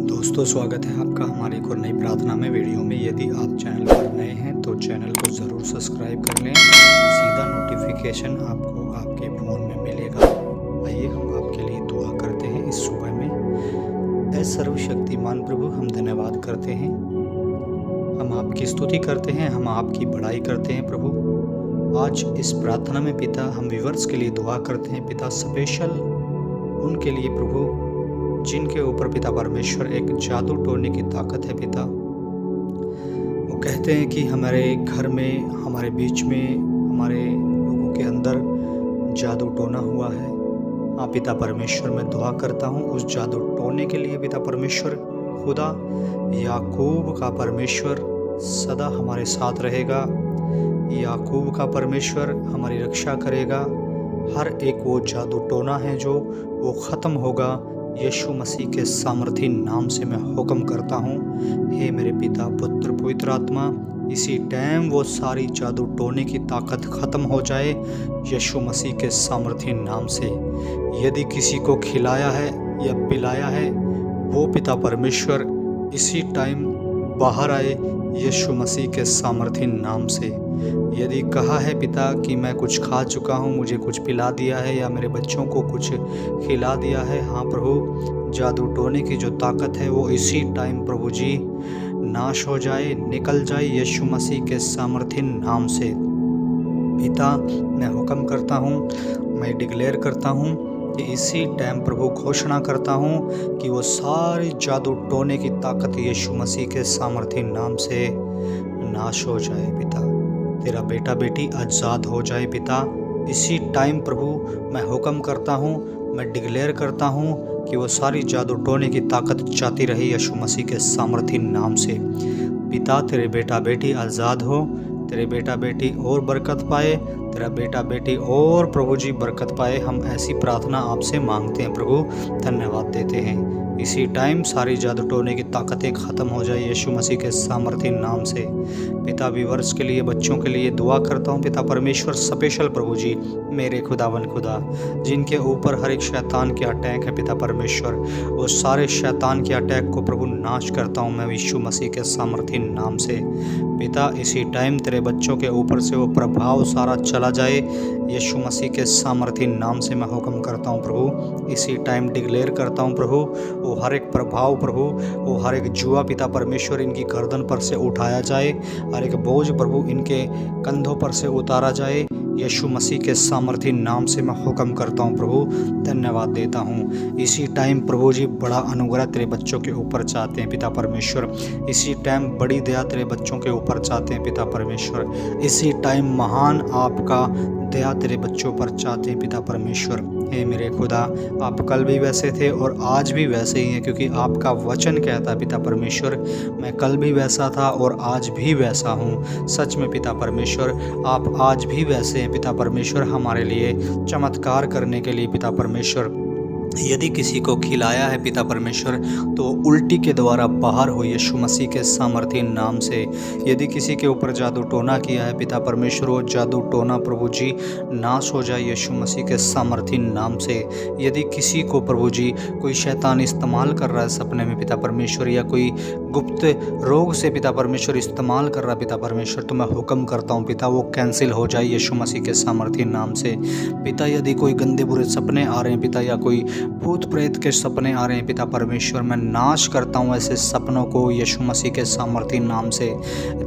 दोस्तों, स्वागत है आपका हमारी एक और नई प्रार्थना में वीडियो में। यदि आप चैनल पर नए हैं तो चैनल को ज़रूर सब्सक्राइब कर लें। सीधा नोटिफिकेशन आपको आपके फ़ोन में मिलेगा। आइए हम आपके लिए दुआ करते हैं इस सुबह में। ऐ सर्वशक्तिमान प्रभु, हम धन्यवाद करते हैं, हम आपकी स्तुति करते हैं, हम आपकी बड़ाई करते हैं प्रभु। आज इस प्रार्थना में पिता हम व्यूअर्स के लिए दुआ करते हैं पिता, स्पेशल उनके लिए प्रभु जिनके ऊपर पिता परमेश्वर एक जादू टोने की ताकत है पिता। वो कहते हैं कि हमारे घर में, हमारे बीच में, हमारे लोगों के अंदर जादू टोना हुआ है। हाँ पिता परमेश्वर, मैं दुआ करता हूँ उस जादू टोने के लिए पिता परमेश्वर। खुदा याकूब का परमेश्वर सदा हमारे साथ रहेगा। याकूब का परमेश्वर हमारी रक्षा करेगा। हर एक वो जादू टोना है जो वो ख़त्म होगा। यीशु मसीह के सामर्थी नाम से मैं हुक्म करता हूँ, हे मेरे पिता, पुत्र, पवित्र आत्मा, इसी टाइम वो सारी जादू टोने की ताकत ख़त्म हो जाए यीशु मसीह के सामर्थी नाम से। यदि किसी को खिलाया है या पिलाया है, वो पिता परमेश्वर इसी टाइम बाहर आए यीशु मसीह के सामर्थी नाम से। यदि कहा है पिता कि मैं कुछ खा चुका हूँ, मुझे कुछ पिला दिया है या मेरे बच्चों को कुछ खिला दिया है, हाँ प्रभु, जादू टोने की जो ताकत है वो इसी टाइम प्रभु जी नाश हो जाए, निकल जाए यीशु मसीह के सामर्थी नाम से। पिता, मैं हुक्म करता हूँ, मैं डिक्लेयर करता हूँ कि इसी टाइम प्रभु घोषणा करता हूँ कि वो सारी जादू टोने की ताकत यीशु मसीह के सामर्थी नाम से नाश हो जाए पिता। तेरा बेटा बेटी आज़ाद हो जाए पिता। इसी टाइम प्रभु मैं हुक्म करता हूँ, मैं डिक्लेयर करता हूँ कि वो सारी जादू टोने की ताकत जाती रही यीशु मसीह के सामर्थी नाम से। पिता, तेरे बेटा बेटी आज़ाद हो, तेरे बेटा बेटी और बरकत पाए, तेरा बेटा बेटी और प्रभु जी बरकत पाए। हम ऐसी प्रार्थना आपसे मांगते हैं प्रभु, धन्यवाद देते हैं। इसी टाइम सारी जादू टोने की ताकतें ख़त्म हो जाए यीशु मसीह के सामर्थी नाम से। पिता, व्यूअर्स के लिए, बच्चों के लिए दुआ करता हूँ पिता परमेश्वर, स्पेशल प्रभु जी मेरे खुदावन खुदा, जिनके ऊपर हर एक शैतान के अटैक है पिता परमेश्वर, वो सारे शैतान के अटैक को प्रभु नाश करता हूँ मैं यीशु मसीह के सामर्थी नाम से। पिता, इसी टाइम तेरे बच्चों के ऊपर से वो प्रभाव सारा चला जाए यीशु मसीह के सामर्थी नाम से मैं हुक्म करता हूँ प्रभु। इसी टाइम डिक्लेयर करता हूँ प्रभु, वो हर एक प्रभाव प्रभु, वो हर एक जुआ पिता परमेश्वर इनकी गर्दन पर से उठाया जाए, हर एक बोझ प्रभु इनके कंधों पर से उतारा जाए यीशु मसीह के सामर्थी नाम से मैं हुक्म करता हूँ प्रभु, धन्यवाद देता हूँ। इसी टाइम प्रभु जी बड़ा अनुग्रह तेरे बच्चों के ऊपर चाहते हैं पिता परमेश्वर। इसी टाइम बड़ी दया तेरे बच्चों के ऊपर चाहते हैं पिता परमेश्वर। इसी टाइम महान आपका दया तेरे बच्चों पर चाहते हैं पिता परमेश्वर। हे मेरे खुदा, आप कल भी वैसे थे और आज भी वैसे ही हैं, क्योंकि आपका वचन कहता है पिता परमेश्वर, मैं कल भी वैसा था और आज भी वैसा हूँ। सच में पिता परमेश्वर, आप आज भी वैसे हैं पिता परमेश्वर, हमारे लिए चमत्कार करने के लिए पिता परमेश्वर। यदि किसी को खिलाया है पिता परमेश्वर तो उल्टी के द्वारा बाहर हो यीशु मसीह के सामर्थी नाम से। यदि किसी के ऊपर जादू टोना किया है पिता परमेश्वर, वो जादू टोना प्रभु जी नाश हो जाए यीशु मसीह के सामर्थी नाम से। यदि किसी को प्रभु जी कोई शैतान इस्तेमाल कर रहा है सपने में पिता परमेश्वर, या कोई गुप्त रोग से पिता परमेश्वर इस्तेमाल कर रहा पिता परमेश्वर, तो मैं हुक्म करता हूँ पिता वो कैंसिल हो जाए यीशु मसीह के सामर्थी नाम से। पिता, यदि कोई गंदे बुरे सपने आ रहे हैं पिता, या कोई भूत प्रेत के सपने आ रहे हैं पिता परमेश्वर, मैं नाश करता हूँ ऐसे सपनों को यीशु मसीह के सामर्थी नाम से।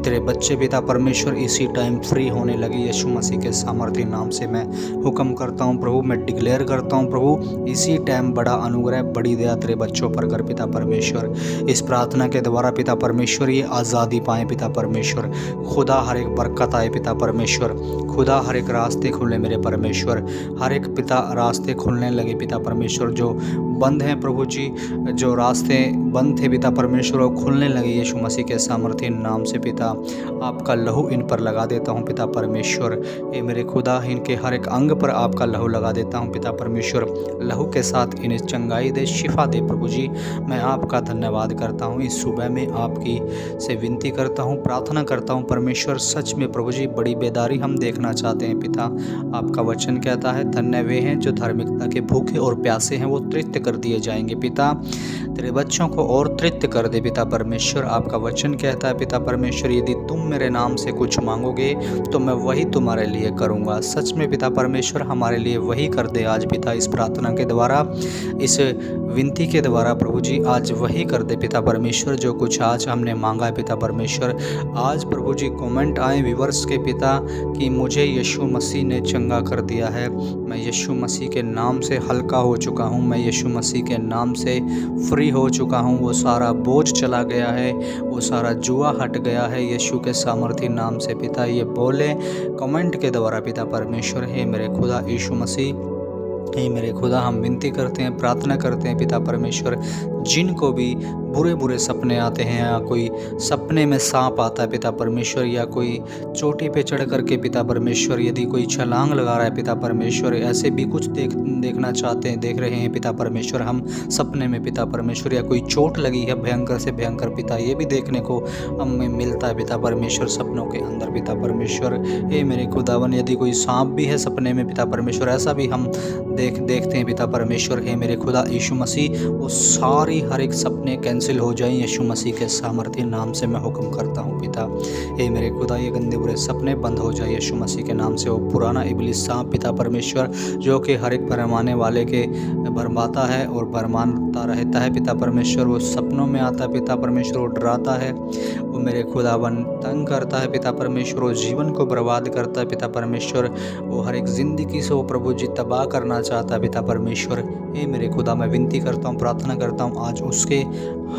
तेरे बच्चे पिता परमेश्वर इसी टाइम फ्री होने लगे यीशु मसीह के सामर्थी नाम से मैं हुक्म करता हूँ प्रभु, मैं डिक्लेयर करता हूँ प्रभु, इसी टाइम बड़ा अनुग्रह, बड़ी दया तेरे बच्चों पर कर पिता परमेश्वर। इस प्रार्थना के द्वारा पिता परमेश्वर ये आज़ादी पाए पिता परमेश्वर। खुदा हर एक बरकत आए पिता परमेश्वर। खुदा हर एक रास्ते खुले मेरे परमेश्वर, हर एक पिता रास्ते खुलने लगे पिता परमेश्वर। जो बंद हैं प्रभु जी, जो रास्ते बंद थे पिता परमेश्वर, वो खुलने लगे यीशु मसीह के सामर्थी नाम से। पिता, आपका लहू इन पर लगा देता हूँ पिता परमेश्वर। ये मेरे खुदा, इनके हर एक अंग पर आपका लहू लगा देता हूँ पिता परमेश्वर। लहू के साथ इन्हें चंगाई दे, शिफा दे प्रभु जी। मैं आपका धन्यवाद करता हूँ। इस सुबह में आपकी से विनती करता हूँ, प्रार्थना करता हूँ परमेश्वर। सच में प्रभु जी बड़ी बेदारी हम देखना चाहते हैं पिता। आपका वचन कहता है, धन्य वे हैं जो धार्मिकता के भूखे और प्यासे हैं वो तृप्त कर दिए जाएंगे। पिता तेरे बच्चों को और तृप्त कर दे पिता परमेश्वर। आपका वचन कहता है पिता परमेश्वर, यदि तुम मेरे नाम से कुछ मांगोगे तो मैं वही तुम्हारे लिए करूँगा। सच में पिता परमेश्वर हमारे लिए वही कर दे आज पिता, इस प्रार्थना के द्वारा, इस विनती के द्वारा प्रभु जी आज वही कर दे पिता परमेश्वर जो कुछ आज हमने मांगा है पिता परमेश्वर। आज प्रभु जी कमेंट आए व्यूअर्स के पिता कि मुझे यीशु मसीह ने चंगा कर दिया है, मैं यीशु मसीह के नाम से हल्का हो चुका हूँ, मैं यीशु मसीह के नाम से फ्री हो चुका हूँ, वो सारा बोझ चला गया है, वो सारा जुआ हट गया है यीशु के सामर्थी नाम से पिता। ये बोले कमेंट के द्वारा पिता परमेश्वर। हे मेरे खुदा यीशु मसीह, हे मेरे खुदा, हम विनती करते हैं, प्रार्थना करते हैं पिता परमेश्वर, जिनको भी बुरे बुरे सपने आते हैं या कोई सपने में सांप आता है पिता परमेश्वर, या कोई चोटी पे चढ़ करके पिता परमेश्वर यदि कोई छलांग लगा रहा है पिता परमेश्वर, ऐसे भी कुछ देखना चाहते हैं, देख रहे हैं पिता परमेश्वर हम सपने में पिता परमेश्वर, या कोई चोट लगी है भयंकर से भयंकर पिता, ये भी देखने को हमें मिलता है पिता परमेश्वर सपनों के अंदर पिता परमेश्वर। हे मेरे खुदावन, यदि कोई सांप भी है सपने में पिता परमेश्वर, ऐसा भी हम देखते हैं पिता परमेश्वर। हे मेरे खुदा यीशु मसीह, वो सारी हर एक सपने कैंसिल हो जाएं यीशु मसीह के सामर्थ्य नाम से मैं हुक्म करता हूँ पिता। हे मेरे खुदा, ये गंदे बुरे सपने बंद हो जाए यीशु मसीह के नाम से। वो पुराना इब्लिस सांप पिता परमेश्वर जो कि हर एक भरमाने वाले के भरमाता है और भरमाता रहता है पिता परमेश्वर, वो सपनों में आता है पिता परमेश्वर, वो डराता है, वो मेरे खुदावन तंग करता है पिता परमेश्वर, वो जीवन को बर्बाद करता है पिता परमेश्वर, वो हर एक ज़िंदगी से वो प्रभु जी तबाह करना चाहता है पिता परमेश्वर। हे मेरे खुदा, मैं विनती करता हूँ, प्रार्थना करता हूँ, आज उसके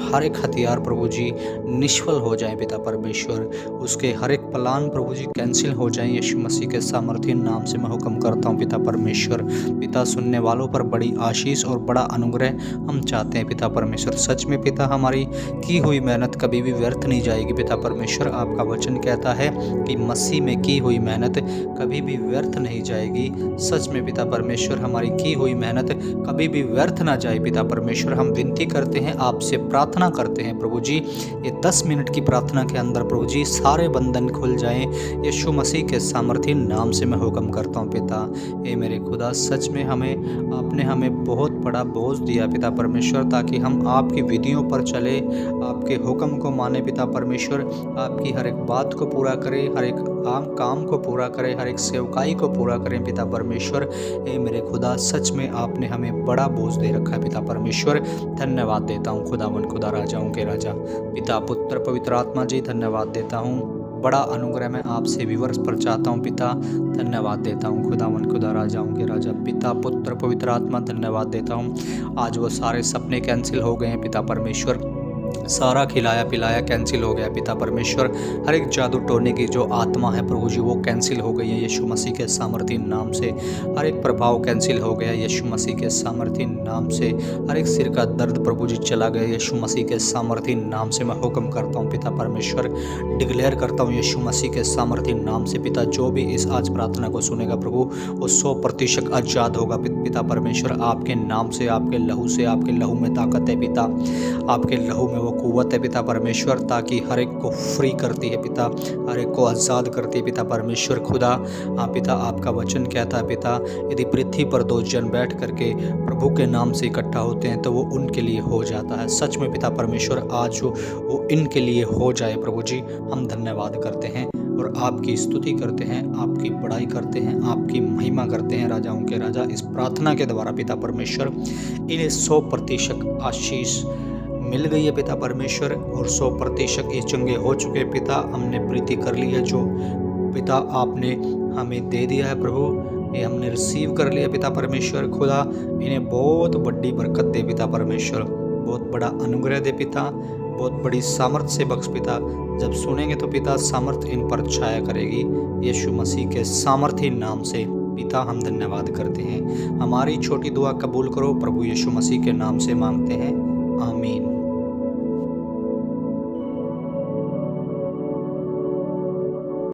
हर एक हथियार प्रभु जी निष्फल हो जाएं पिता परमेश्वर, उसके हर एक प्लान प्रभु जी कैंसिल हो जाएं यीशु मसीह के सामर्थ्य नाम से मैं हुक्म करता हूँ पिता परमेश्वर। पिता, सुनने वालों पर बड़ी आशीष और बड़ा अनुग्रह हम चाहते हैं पिता परमेश्वर। सच में पिता, हमारी की हुई मेहनत कभी भी व्यर्थ नहीं जाएगी पिता परमेश्वर। आपका वचन कहता है कि मसीह में की हुई मेहनत कभी भी व्यर्थ नहीं जाएगी। सच में पिता परमेश्वर, हमारी की हुई मेहनत कभी भी व्यर्थ ना जाए पिता परमेश्वर। हम विनती करते हैं, आपसे प्रार्थना करते हैं प्रभु जी, ये 10 मिनट की प्रार्थना के अंदर प्रभु जी सारे बंधन खुल जाएं यीशु मसीह के सामर्थी नाम से मैं हुक्म करता हूँ पिता। हे मेरे खुदा, सच में आपने हमें बहुत बड़ा बोझ दिया पिता परमेश्वर, ताकि हम आपकी विधियों पर चले, आपके हुक्म को माने पिता परमेश्वर, आपकी हर एक बात को पूरा करें, हर एक आम काम को पूरा करें, हर एक सेवकाई को पूरा करें पिता परमेश्वर। हे मेरे खुदा, सच में आपने हमें बड़ा बोझ दे रखा है पिता परमेश्वर। धन्यवाद देता हूँ खुदावन खुदा राजाओं के राजा, पिता पुत्र पवित्र आत्मा जी, धन्यवाद देता हूँ। बड़ा अनुग्रह मैं आपसे विवर्ष पर चाहता हूँ पिता, धन्यवाद देता हूँ खुदावन खुदा राजाओं के राजा, पिता पुत्र पवित्र आत्मा, धन्यवाद देता हूँ। आज वो सारे सपने कैंसिल हो गए हैं पिता परमेश्वर, सारा खिलाया पिलाया कैंसिल हो गया पिता परमेश्वर। हर एक जादू टोने की जो आत्मा है प्रभु जी वो कैंसिल हो गई है यीशु मसीह के सामर्थ्य नाम से। हर एक प्रभाव कैंसिल हो गया यीशु मसीह के सामर्थ्य नाम से। हर एक सिर का दर्द प्रभु जी चला गया यीशु मसीह के सामर्थ्य नाम से मैं हुक्म करता हूँ पिता परमेश्वर। डिक्लेयर करता हूँ यीशु मसीह के सामर्थ्य नाम से पिता, जो भी इस आज प्रार्थना को सुनेगा प्रभु वो 100% आजाद होगा पिता परमेश्वर, आपके नाम से, आपके लहू से। आपके लहू में ताकत है पिता, आपके लहू में वो कुव्वत है पिता परमेश्वर, ताकि हर एक को फ्री करती है पिता, हर एक को आज़ाद करती है पिता परमेश्वर खुदा। हाँ पिता, आपका वचन कहता है पिता, यदि पृथ्वी पर 2 जन बैठ करके प्रभु के नाम से इकट्ठा होते हैं तो वो उनके लिए हो जाता है। सच में पिता परमेश्वर, आज वो इनके लिए हो जाए प्रभु जी। हम धन्यवाद करते हैं और आपकी स्तुति करते हैं, आपकी बड़ाई करते हैं, आपकी महिमा करते हैं राजाओं के राजा। इस प्रार्थना के द्वारा पिता परमेश्वर इन्हें 100% आशीष मिल गई है पिता परमेश्वर, और 100% ये चंगे हो चुके पिता। हमने प्रीति कर ली है जो पिता आपने हमें दे दिया है प्रभु, ये हमने रिसीव कर लिया पिता परमेश्वर खुदा। इन्हें बहुत बड़ी बरकत दे पिता परमेश्वर, बहुत बड़ा अनुग्रह दे पिता, बहुत बड़ी सामर्थ से बख्श पिता। जब सुनेंगे तो पिता सामर्थ इन पर छाया करेगी यीशु मसीह के सामर्थी नाम से पिता। हम धन्यवाद करते हैं, हमारी छोटी दुआ कबूल करो प्रभु यीशु मसीह के नाम से मांगते हैं, आमीन।